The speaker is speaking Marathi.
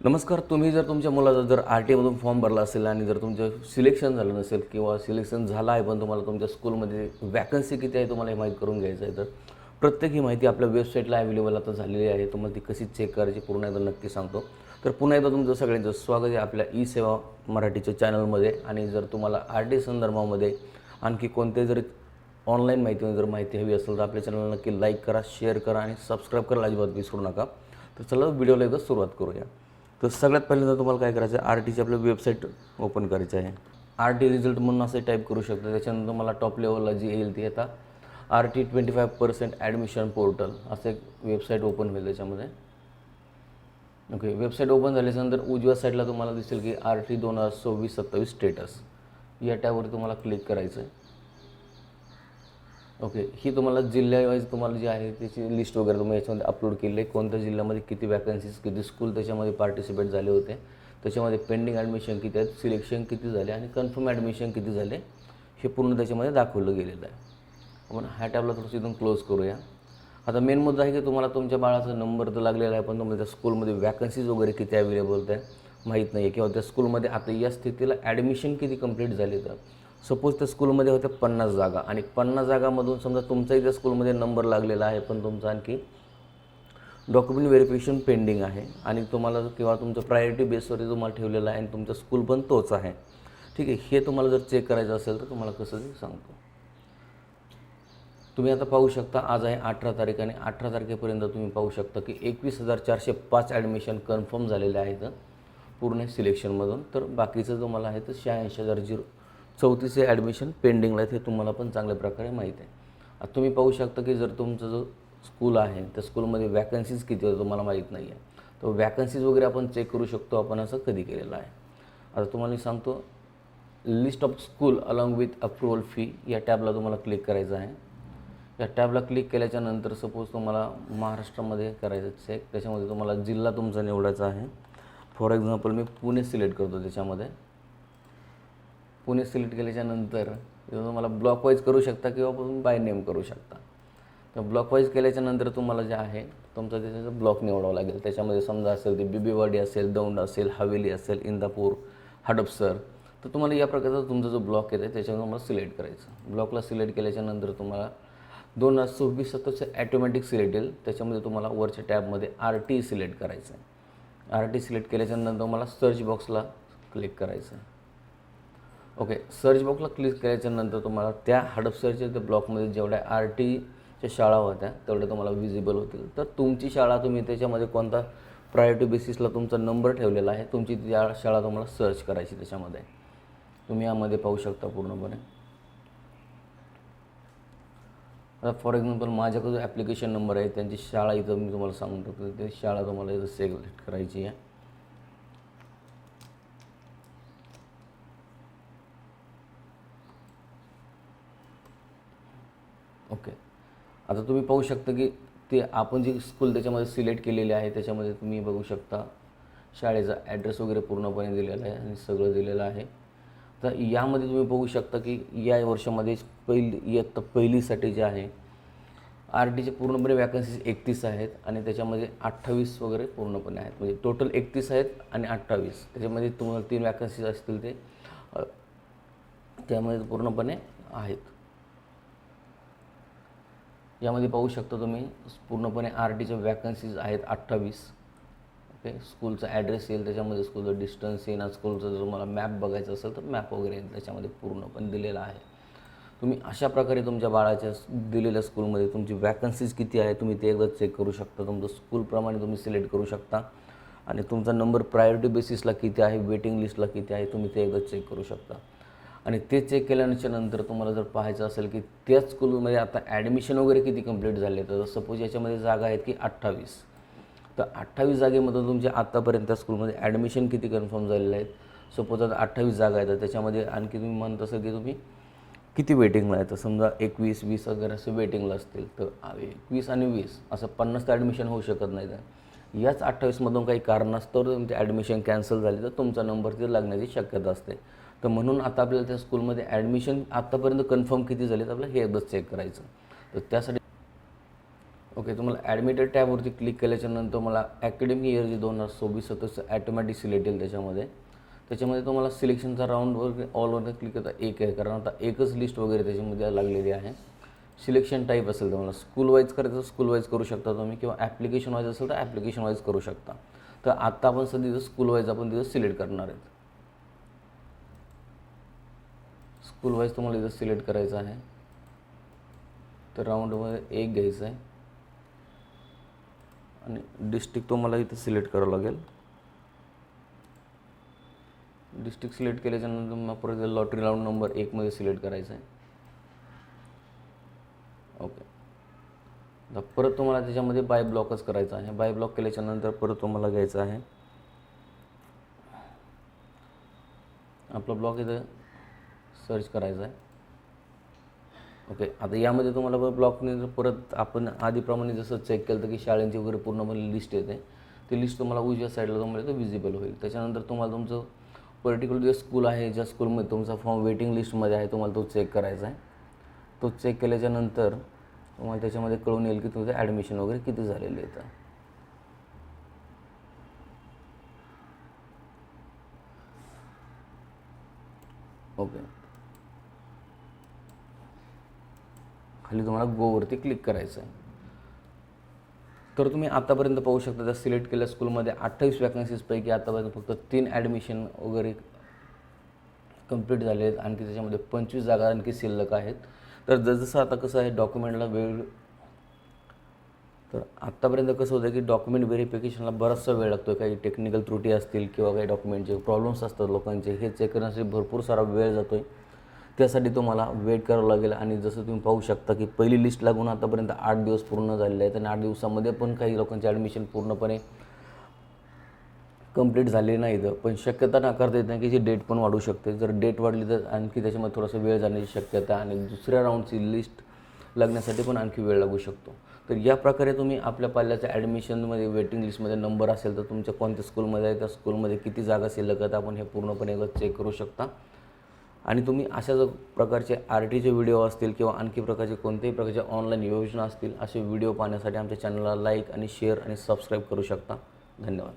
नमस्कार. तुम्ही जर तुमच्या मुलाचा जर आर-टी-आयमधून फॉर्म भरला असेल आणि जर तुमचं सिलेक्शन झालं नसेल किंवा सिलेक्शन झालं आहे पण तुम्हाला तुमच्या स्कूलमध्ये वॅकन्सी किती आहे तुम्हाला हे माहीत करून घ्यायचं आहे, तर प्रत्येक ही माहिती आपल्या वेबसाईटला अवेलेबल आता झालेली आहे. तुम्हाला ती कशी चेक करायची पुन्हा एकदा नक्की सांगतो. तर पुन्हा एकदा तुमचं सगळ्यांचं स्वागत आहे आपल्या ई-सेवा मराठीच्या चॅनलमध्ये. आणि जर तुम्हाला आर-टी संदर्भामध्ये आणखी कोणते जरी ऑनलाईन माहिती जर माहिती हवी असेल तर आपल्या चॅनलला नक्की लाईक करा, शेअर करा आणि सबस्क्राईब करायला अजिबात विसरू नका. तर चला व्हिडिओला एकदा सुरुवात करूया. तर सगळ्यात पहिल्यांदा तुम्हाला काय करायचं आहे, आर-टीची आपलं वेबसाईट ओपन करायची आहे. आर-टी रिझल्ट म्हणून असं टाईप करू शकता. त्याच्यानंतर तुम्हाला टॉप लेवलला जी येईल ती आता आर-टी 25% ॲडमिशन पोर्टल असं एक वेबसाईट ओपन होईल त्याच्यामध्ये. ओके, वेबसाईट ओपन झाल्याच्यानंतर उजव्या साईडला तुम्हाला दिसेल की आर-टी 2026-27 स्टेटस या टॅबवर तुम्हाला क्लिक करायचं आहे. ओके, ही तुम्हाला जिल्ह्यावाईज तुम्हाला जी आहे त्याची लिस्ट वगैरे तुम्ही याच्यामध्ये अपलोड केली आहे. कोणत्या जिल्ह्यामध्ये किती वॅकन्सीज, किती स्कूल त्याच्यामध्ये पार्टिसिपेट झाले होते, त्याच्यामध्ये पेंडिंग ॲडमिशन किती आहेत, सिलेक्शन किती झाले आणि कन्फर्म ॲडमिशन किती झाले हे पूर्ण त्याच्यामध्ये दाखवलं गेलेलं आहे. आपण ह्या टॅबला थोडंसं इथून क्लोज करूया. आता मेन मुद्दा आहे की तुम्हाला तुमच्या बाळाचा नंबर तर लागलेला आहे पण तुम्हाला त्या स्कूलमध्ये वॅकन्सीज वगैरे किती अवेलेबल त्या माहीत नाही आहे किंवा त्या स्कूलमध्ये आता या स्थितीला ॲडमिशन किती कंप्लीट झाले. तर सपोज त्या स्कूलमध्ये होत्या 50 जागा आणि 50 जागामधून समजा तुमचाही त्या स्कूलमध्ये नंबर लागलेला आहे पण तुमचा आणखी डॉक्युमेंट व्हेरिफिकेशन पेंडिंग आहे आणि तुम्हाला किंवा तुमचं प्रायोरिटी बेसवरती तुम्हाला ठेवलेलं आहे आणि तुमचा स्कूल पण तोच आहे. ठीक आहे, हे तुम्हाला जर चेक करायचं असेल तर तुम्हाला कसं ते सांगतो. तुम्ही आता पाहू शकता आज आहे 18 तारीख आणि 18 तारखेपर्यंत तुम्ही पाहू शकता की 21,405 ॲडमिशन कन्फर्म झालेले आहेत पूर्ण सिलेक्शनमधून. तर बाकीचं तुम्हाला आहे तर 86,034 हे ॲडमिशन पेंडिंगला आहेत हे तुम्हाला पण चांगल्या प्रकारे माहीत आहे. आता तुम्ही पाहू शकता की जर तुमचं जो स्कूल आहे त्या स्कूलमध्ये वॅकन्सीज किती होतं तुम्हाला माहीत नाही आहे. तर वॅकन्सीज वगैरे आपण चेक करू शकतो. आपण असं कधी केलेलं आहे. आता तुम्हाला मी सांगतो, list of school along with approval fee या टॅबला तुम्हाला क्लिक करायचं आहे. या टॅबला क्लिक केल्याच्यानंतर सपोज तुम्हाला महाराष्ट्रामध्ये करायचं चेक. त्याच्यामध्ये तुम्हाला जिल्हा तुमचा निवडायचा आहे. For example me Pune select करतो. त्याच्यामध्ये पुणे सिलेक्ट केल्याच्यानंतर तुम्हाला ब्लॉक वाईज करू शकता किंवा तुम्ही बाय नेम करू शकता. तर ब्लॉक वाईज केल्याच्यानंतर तुम्हाला जे आहे तुमचं त्याच्याचं ब्लॉक निवडावं लागेल. त्याच्यामध्ये समजा असेल ते बिबीवाडी असेल, दौंड असेल, हवेली असेल, इंदापूर, हडपसर. तर तुम्हाला या प्रकारचा तुमचा जो ब्लॉक येतो त्याच्यावर तुम्हाला सिलेक्ट करायचं. ब्लॉकला सिलेक्ट केल्याच्यानंतर तुम्हाला 2026-27 ॲटोमॅटिक सिलेक्ट येईल. त्याच्यामध्ये तुम्हाला वरच्या टॅबमध्ये आर-टी सिलेक्ट करायचं आहे. आर-टी सिलेक्ट केल्याच्यानंतर तुम्हाला सर्च बॉक्सला क्लिक करायचं आहे. ओके, सर्च बॉक्सला क्लिक केल्याच्यानंतर तुम्हाला त्या हडपसरच्या त्या ब्लॉकमध्ये जेवढ्या आर-टीच्या शाळा होत्या तेवढ्या तुम्हाला विजिबल होतील. तर तुमची शाळा तुम्ही त्याच्यामध्ये कोणता प्रायोरिटी बेसिसला तुमचा नंबर ठेवलेला आहे तुमची त्या शाळा तुम्हाला सर्च करायची. त्याच्यामध्ये तुम्ही यामध्ये पाहू शकता पूर्णपणे. आता फॉर एक्झाम्पल माझ्याकडे जो ॲप्लिकेशन नंबर आहे त्यांची शाळा इथं मी तुम्हाला सांगून टाकतो. ते शाळा तुम्हाला इथं सिलेक्ट करायची आहे. ओके, आता तुम्ही पाहू शकता की ते आपण जी स्कूल त्याच्यामध्ये सिलेक्ट केलेली आहे त्याच्यामध्ये तुम्ही बघू शकता शाळेचा ॲड्रेस वगैरे पूर्णपणे दिलेला आहे आणि सगळं दिलेलं आहे. तर यामध्ये तुम्ही बघू शकता की या वर्षामध्ये इयत्ता पहिलीसाठी जे आहे आर-टीचे पूर्णपणे वॅकन्सीज 31 आहेत आणि त्याच्यामध्ये 28 वगैरे पूर्णपणे आहेत. म्हणजे टोटल 31 आहेत आणि 28. त्याच्यामध्ये तुम्हाला 3 वॅकन्सीज असतील ते त्यामध्ये पूर्णपणे आहेत. यामध्ये पाहू शकता तुम्ही पूर्णपणे आर-टीच्या वॅकन्सीज आहेत 28. ओके, स्कूलचा ॲड्रेस येईल त्याच्यामध्ये, स्कूलचं डिस्टन्स येईल, स्कूलचं जर तुम्हाला मॅप बघायचं असेल तर मॅप वगैरे येईल त्याच्यामध्ये पूर्णपणे दिलेला आहे. तुम्ही अशा प्रकारे तुमच्या बाळाच्या दिलेल्या स्कूलमध्ये तुमची वॅकन्सीज किती आहे तुम्ही ते एकदा चेक करू शकता. तुमचं स्कूलप्रमाणे तुम्ही सिलेक्ट करू शकता आणि तुमचा नंबर प्रायोरिटी बेसिसला किती आहे, वेटिंग लिस्टला किती आहे तुम्ही ते एकदा चेक करू शकता. आणि ते चेक केल्याच्या नंतर तुम्हाला जर पाहायचं असेल की त्याच स्कूलमध्ये आता ॲडमिशन वगैरे किती कंप्लीट झाले, तर सपोज याच्यामध्ये जागा आहेत की 28. तर 28 जागेमधून तुमच्या आत्तापर्यंत त्या स्कूलमध्ये ॲडमिशन किती कन्फर्म झालेले आहेत. सपोज आता 28 जागा आहेत तर त्याच्यामध्ये आणखी तुम्ही म्हणत असाल की तुम्ही किती वेटिंगला आहे. तर समजा 21, 20 वगैरे असं वेटिंगला असतील तर 21 आणि 20 असं 50 तर ॲडमिशन होऊ शकत नाही. तर याच 28मधून काही कारणास्तव तुमचे ॲडमिशन कॅन्सल झाले तर तुमचा नंबर तिथे लागण्याची शक्यता असते. तर म्हणून आता आपल्याला त्या स्कूलमध्ये ॲडमिशन आत्तापर्यंत कन्फर्म किती झाले तर आपल्याला हे एकदा चेक करायचं. तर त्यासाठी ओके, तुम्हाला ॲडमिटेड टॅबवरती क्लिक केल्याच्यानंतर मला अकॅडमिक इयर जे 2026-27 ॲटोमॅटिक सिलेक्ट येईल. त्याच्यामध्ये तुम्हाला सिलेक्शनचा राऊंडवर ऑलवर क्लिक करता एक आहे, कारण आता एकच लिस्ट वगैरे त्याच्यामध्ये लागलेली आहे. सिलेक्शन टाईप असेल तर मला स्कूल वाईज करायचं स्कूल वाईज करू शकता तुम्ही, किंवा ॲप्लिकेशन वाईज असेल तर ॲप्लिकेशन वाईज करू शकता. तर आत्ता आपण सध्या स्कूल वाईज आपण तिथं सिलेक्ट करणार आहेत. स्कूल वाईज तुम्हाला इथं सिलेक्ट करायचं आहे. तर राऊंडमध्ये एक घ्यायचं आहे आणि डिस्ट्रिक्ट तुम्हाला इथं सिलेक्ट करावं लागेल. डिस्ट्रिक्ट सिलेक्ट केल्याच्यानंतर मग परत लॉटरी राऊंड नंबर 1मध्ये सिलेक्ट करायचं आहे. ओके, आता परत तुम्हाला त्याच्यामध्ये बाय ब्लॉकच करायचं आहे. बाय ब्लॉक केल्याच्यानंतर परत तुम्हाला घ्यायचं आहे आपला ब्लॉक, इथं सर्च करायचा आहे. ओके, आता यामध्ये तुम्हाला ब्लॉकने परत आपण आधीप्रमाणे जसं चेक केलं तर की शाळेंची वगैरे पूर्णपणे लिस्ट येते, ती लिस्ट तुम्हाला उजव्या साईडला तुम्हाला इथं विजिबल होईल. त्याच्यानंतर तुम्हाला तुमचं पर्टिक्युलर जे स्कूल आहे, ज्या स्कूलमध्ये तुमचा फॉर्म वेटिंग लिस्टमध्ये आहे, तुम्हाला तो चेक करायचा आहे. तो चेक केल्याच्यानंतर तुम्हाला त्याच्यामध्ये कळून येईल की तुमचं ॲडमिशन वगैरे किती झालेलं आहे. ओके, खाली तुम्हाला गोवरती क्लिक करायचं आहे. तर तुम्ही आतापर्यंत पाहू शकता त्या सिलेक्ट केलेल्या स्कूलमध्ये 28 वॅकन्सीजपैकी आतापर्यंत फक्त 3 ॲडमिशन वगैरे कंप्लीट झाले आहेत. आणखी त्याच्यामध्ये 25 जागा आणखी शिल्लक आहेत. तर जसं आता कसं आहे डॉक्युमेंटला वेळ, तर आत्तापर्यंत कसं होतं की डॉक्युमेंट व्हेरिफिकेशनला बराचसा वेळ लागतो. काही टेक्निकल त्रुटी असतील किंवा काही डॉक्युमेंटचे प्रॉब्लेम्स असतात लोकांचे, हे चेक करण्यासाठी भरपूर सारा वेळ जातो आहे. त्यासाठी तुम्हाला वेट करावं लागेल. आणि जसं तुम्ही पाहू शकता की पहिली लिस्ट लागून आतापर्यंत 8 दिवस पूर्ण झालेले आहेत आणि 8 दिवसामध्ये पण काही लोकांचे ॲडमिशन पूर्णपणे कंप्लीट झाले नाहीत. पण शक्यता नाकारता येत नाही की जी डेट पण वाढू शकते. जर डेट वाढली तर आणखी त्याच्यामध्ये थोडासा वेळ जाण्याची शक्यता आणि दुसऱ्या राऊंडची लिस्ट लागण्यासाठी पण आणखी वेळ लागू शकतो. तर या प्रकारे तुम्ही आपल्या पाल्याच्या ॲडमिशनमध्ये वेटिंग लिस्टमध्ये नंबर असेल तर तुमच्या कोणत्या स्कूलमध्ये आहे, त्या स्कूलमध्ये किती जागा शिल्लक आहेत, आपण हे पूर्णपणे चेक करू शकता. आणि तुम्ही अशा जर प्रकारचे RTचे व्हिडिओ असतील किंवा आणखी प्रकारचे कोणत्याही प्रकारच्या ऑनलाईन योजना असतील, असे व्हिडिओ पाहण्यासाठी आमच्या चॅनलला लाईक आणि शेअर आणि सबस्क्राईब करू शकता. धन्यवाद.